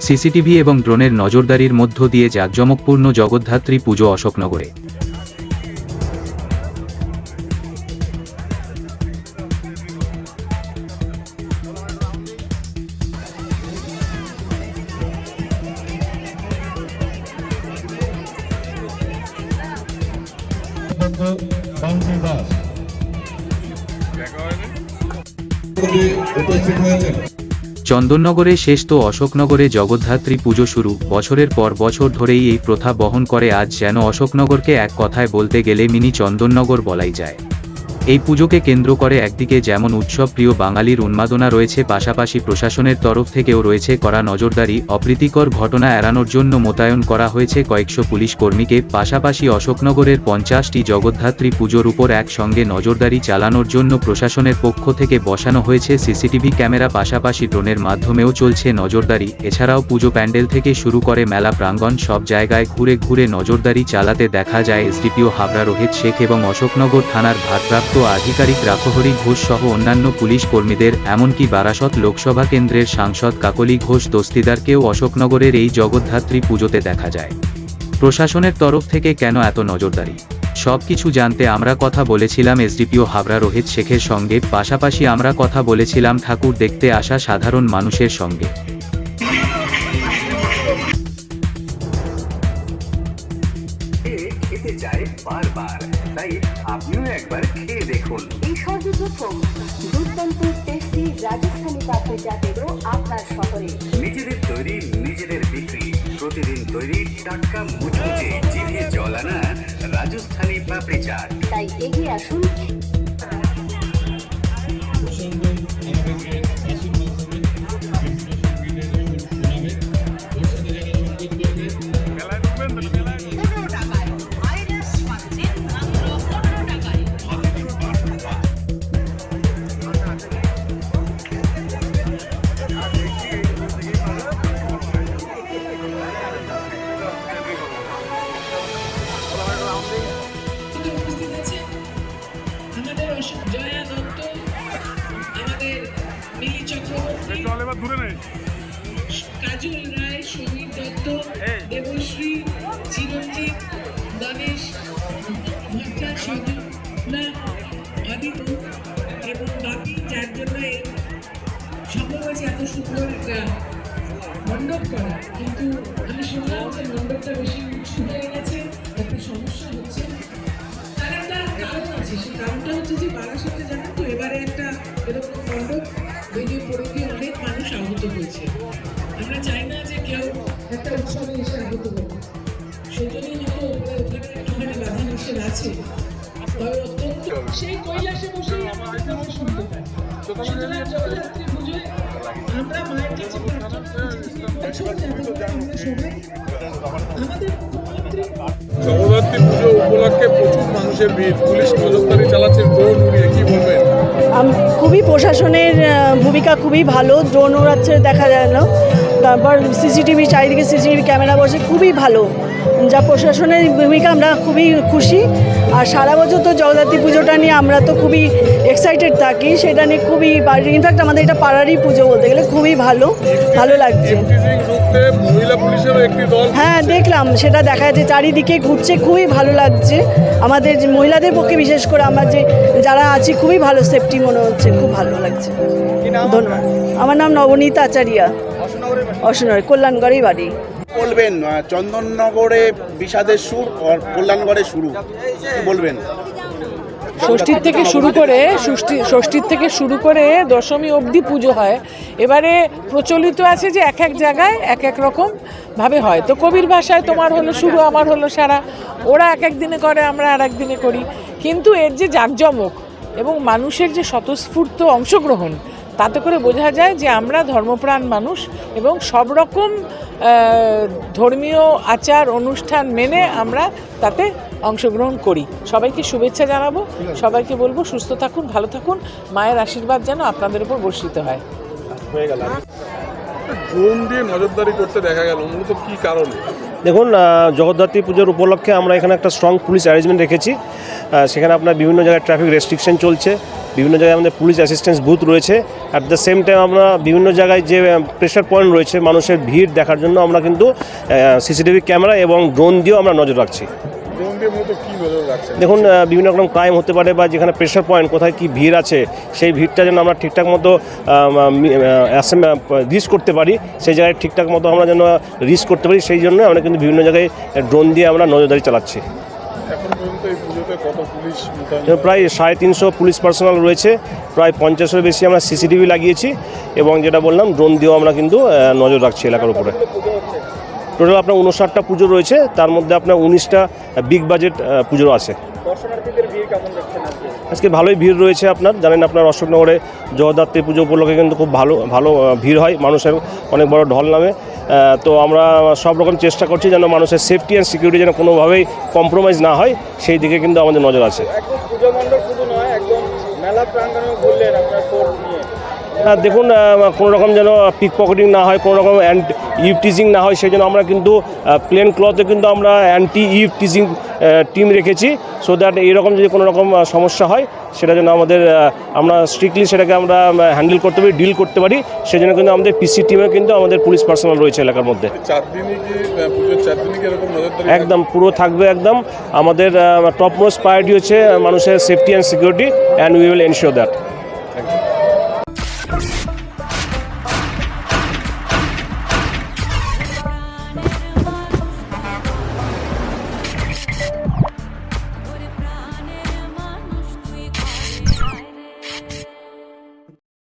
CCTV এবং ড্রোনের নজরদারির মধ্য দিয়ে জাঁকজমকপূর্ণ জগদ্ধাত্রী পুজো অশোকনগরে। চন্দননগরে শেষ তো অশোকনগরে জগদ্ধাত্রী পুজো শুরু। বছরের পর বছর ধরেই এই প্রথা বহন করে আজ যেন অশোকনগরকে এক কথায় বলতে গেলে মিনি চন্দননগর বলাই যায়। এই পুজোকে কেন্দ্র করে একদিকে যেমন উৎসব প্রিয় বাঙালির উন্মাদনা রয়েছে, পাশাপাশি প্রশাসনের তরফ থেকেও রয়েছে কড়া নজরদারি। অপ্রীতিকর ঘটনা এড়ানোর জন্য মোতায়েন করা হয়েছে কয়েকশো পুলিশ কর্মীকে। পাশাপাশি অশোকনগরের 50টি জগদ্ধাত্রী পুজোর উপর একসঙ্গে নজরদারি চালানোর জন্য প্রশাসনের পক্ষ থেকে বসানো হয়েছে সিসিটিভি ক্যামেরা, পাশাপাশি ড্রোনের মাধ্যমেও চলছে নজরদারি। এছাড়াও পুজো প্যান্ডেল থেকে শুরু করে মেলা প্রাঙ্গণ সব জায়গায় ঘুরে ঘুরে নজরদারি চালাতে দেখা যায় এসডিপিও হাবড়া রোহিত শেখ এবং অশোকনগর থানার ভারপ্রাপ্ত আধিকারিক রাখহরি ঘোষ সহ অন্যান্য পুলিশ কর্মীদের। এমনকি বারাসত লোকসভা কেন্দ্রের সাংসদ কাকলি ঘোষ দস্তিদারকেও অশোকনগরের এই জগদ্ধাত্রী পুজোতে দেখা যায়। প্রশাসনের তরফ থেকে কেন এত নজরদারি, সবকিছু জানতে আমরা কথা বলেছিলাম এসডিপিও হাবড়া রোহিত শেখের সঙ্গে। পাশাপাশি আমরা কথা বলেছিলাম ঠাকুর দেখতে আসা সাধারণ মানুষের সঙ্গে। তাই আপনিও একবার খেয়ে দেখুন। এই সর্বপ্রথম দুর্দান্ত টেস্টি রাজস্থানী পাপড়ি চাটেরও আপনার শহরে। নিজেদের তৈরি, নিজেদের বিক্রি, প্রতিদিন তৈরি টাটকা মুচমুচে জিভে জল আনা রাজস্থানী পাপড়ি চাট। তাই এগিয়ে আসুন। জয়া দত্ত, আমাদের মিলি চক্রবর্তী, কাজল রায়, সমীর দত্ত, দেবশ্রী, চিরঞ্জিত, গণেশ ভট্টা, সজনা, আদিত্য এবং বাকি যার জন্য সম্ভব হয়েছে এত সুন্দর একটা মণ্ডপ করা। কিন্তু আমি শুনলাম যে মণ্ডপটা বেশি উৎসু হয়ে গেছে, একটা সমস্যা হচ্ছে। তার একটা কারণ আছে, সেই কারণটা হচ্ছে যে বারাসাতে জানেন তো এবারে একটা এরকম মণ্ডপ ভেঙে পড়ে গিয়ে অনেক মানুষ আহত হয়েছে। আমরা চাই না যে কেউ একটা উৎসবে এসে আহত হোক, সেই জন্যই হয়তো ওখানে একটুখানি বাধা নিষেধ আছে। তবে অত্যন্ত সেই কৈলাসে বসেই আমাদের কথা শুনতে পাই। সুতরাং জগদ্ধাত্রী পুজোয় আমরা মায়ের কাছে প্রার্থনা করছি আমরা সবাই আমাদের মুখ্যমন্ত্রী। জগদ্ধাত্রী পুজো উপলক্ষে প্রচুর মানুষের ভিড়, পুলিশ নজরদারি চালাচ্ছে, ড্রোন উড়িয়ে, কি বলবেন? খুবই প্রশাসনের ভূমিকা খুবই ভালো, ড্রোন উড়াচ্ছে দেখা যায় না, তারপর সিসিটিভি চারিদিকে সিসিটিভি ক্যামেরা বসে, খুবই ভালো যা প্রশাসনের ভূমিকা। আমরা খুবই খুশি। আর সারা বছর তো জগদ্ধাত্রী পুজোটা নিয়ে আমরা তো খুবই এক্সাইটেড থাকি, সেটা নিয়ে খুবই, ইনফ্যাক্ট আমাদের এটা পাড়ারই পুজো বলতে গেলে, খুবই ভালো লাগছে। হ্যাঁ দেখলাম, সেটা দেখা যাচ্ছে চারিদিকে ঘুরছে, খুবই ভালো লাগছে। আমাদের মহিলাদের পক্ষে বিশেষ করে আমরা যারা আছি খুবই ভালো সেফটি মনে হচ্ছে, খুব ভালো লাগছে। ধন্যবাদ। আমার নাম নবনীতা আচারিয়া, অশোকনগর কল্যাণগড়েই বাড়ি। বলবেন চন্দননগরে বিষাদের সুর আর কল্যাণগড়ে শুরু, কি বলবেন? ষষ্ঠীর থেকে শুরু করে দশমী অবধি পুজো হয়। এবারে প্রচলিত আছে যে এক এক জায়গায় এক এক রকম ভাবে হয়। তো কবির ভাষায় তোমার হলো শুরু, আমার হলো সারা। ওরা এক এক দিনে করে, আমরা আর এক দিনে করি। কিন্তু এর যে জাঁকজমক এবং মানুষের যে স্বতঃস্ফূর্ত অংশগ্রহণ, তাতে করে বোঝা যায় যে আমরা ধর্মপ্রাণ মানুষ এবং সব রকম ধর্মীয় আচার অনুষ্ঠান মেনে আমরা তাতে অংশগ্রহণ করি। সবাইকে শুভেচ্ছা জানাবো, সবাইকে বলবো সুস্থ থাকুন, ভালো থাকুন, মায়ের আশীর্বাদ যেন আপনাদের উপর বর্ষিত হয়। ড্রোন দিয়ে নজরদারি করতে দেখা গেল, মূলত কী কারণে? দেখুন, জগদ্ধাত্রী পুজোর উপলক্ষে আমরা এখানে একটা স্ট্রং পুলিশ অ্যারেঞ্জমেন্ট রেখেছি। সেখানে আপনার বিভিন্ন জায়গায় ট্রাফিক রেস্ট্রিকশন চলছে, বিভিন্ন জায়গায় আমাদের পুলিশ অ্যাসিস্ট্যান্স বুথ রয়েছে। অ্যাট দ্য সেম টাইম আমরা বিভিন্ন জায়গায় যে প্রেশার পয়েন্ট রয়েছে মানুষের ভিড় দেখার জন্য আমরা কিন্তু সিসিটিভি ক্যামেরা এবং ড্রোন দিয়েও আমরা নজর রাখছি। ড্রোন দিয়ে মূলত কি নজর রাখছেন? দেখুন বিভিন্ন রকম ক্রাইম হতে পারে বা যেখানে প্রেশার পয়েন্ট কোথায় কি ভিড় আছে সেই ভিড়টা যেন আমরা ঠিকঠাক মতো রিচ করতে পারি, সেই জায়গায় ঠিকঠাক মতো আমরা যেন রিচ করতে পারি, সেই জন্য আমরা কিন্তু বিভিন্ন জায়গায় ড্রোন দিয়ে আমরা নজরদারি চালাচ্ছি। এখন পর্যন্ত এই পুজোতে কত পুলিশ মোতায়েন? প্রায় 350 পুলিশ পার্সোনাল রয়েছে, প্রায় 50-এর বেশি আমরা সিসিটিভি লাগিয়েছি এবং যেটা বললাম ড্রোন দিয়েও আমরা কিন্তু নজর রাখছি এলাকার উপরে। টোটাল আপনার 59টা পুজো রয়েছে, তার মধ্যে আপনার 19টা বিগ বাজেট পুজো আছে। আজকে ভালোই ভিড় রয়েছে। আপনার জানেন আপনার অশোকনগরে জগদ্ধাত্রী পুজো উপলক্ষে কিন্তু খুব ভালো ভিড় হয়, মানুষের অনেক বড় ঢল নামে। তো আমরা সব রকম চেষ্টা করছি যেন মানুষের সেফটি অ্যান্ড সিকিউরিটি যেন কোনোভাবেই কম্প্রোমাইজ না হয়, সেই দিকে কিন্তু আমাদের নজর আছে। দেখুন কোনো রকম যেন পিক পকেটিং না হয়, কোনো রকম ইভটিজিং না হয়, সেই জন্য আমরা কিন্তু প্লেন ক্লথে কিন্তু আমরা অ্যান্টি ইভটিজিং টিম রেখেছি, সো দ্যাট এইরকম যদি কোনো রকম সমস্যা হয় সেটা যেন আমরা স্ট্রিক্টলি সেটাকে আমরা হ্যান্ডেল করতে পারি, ডিল করতে পারি। সেই জন্য কিন্তু আমাদের পিসি টিমে কিন্তু আমাদের পুলিশ পার্সোনাল রয়েছে এলাকার মধ্যে। 4 দিনই কি পুজোর 4 দিনই কি এরকম নজরদারি? একদম পুরো থাকবে। একদম আমাদের টপ মোস্ট প্রায়োরিটি হচ্ছে মানুষের safety and security, and we will ensure that.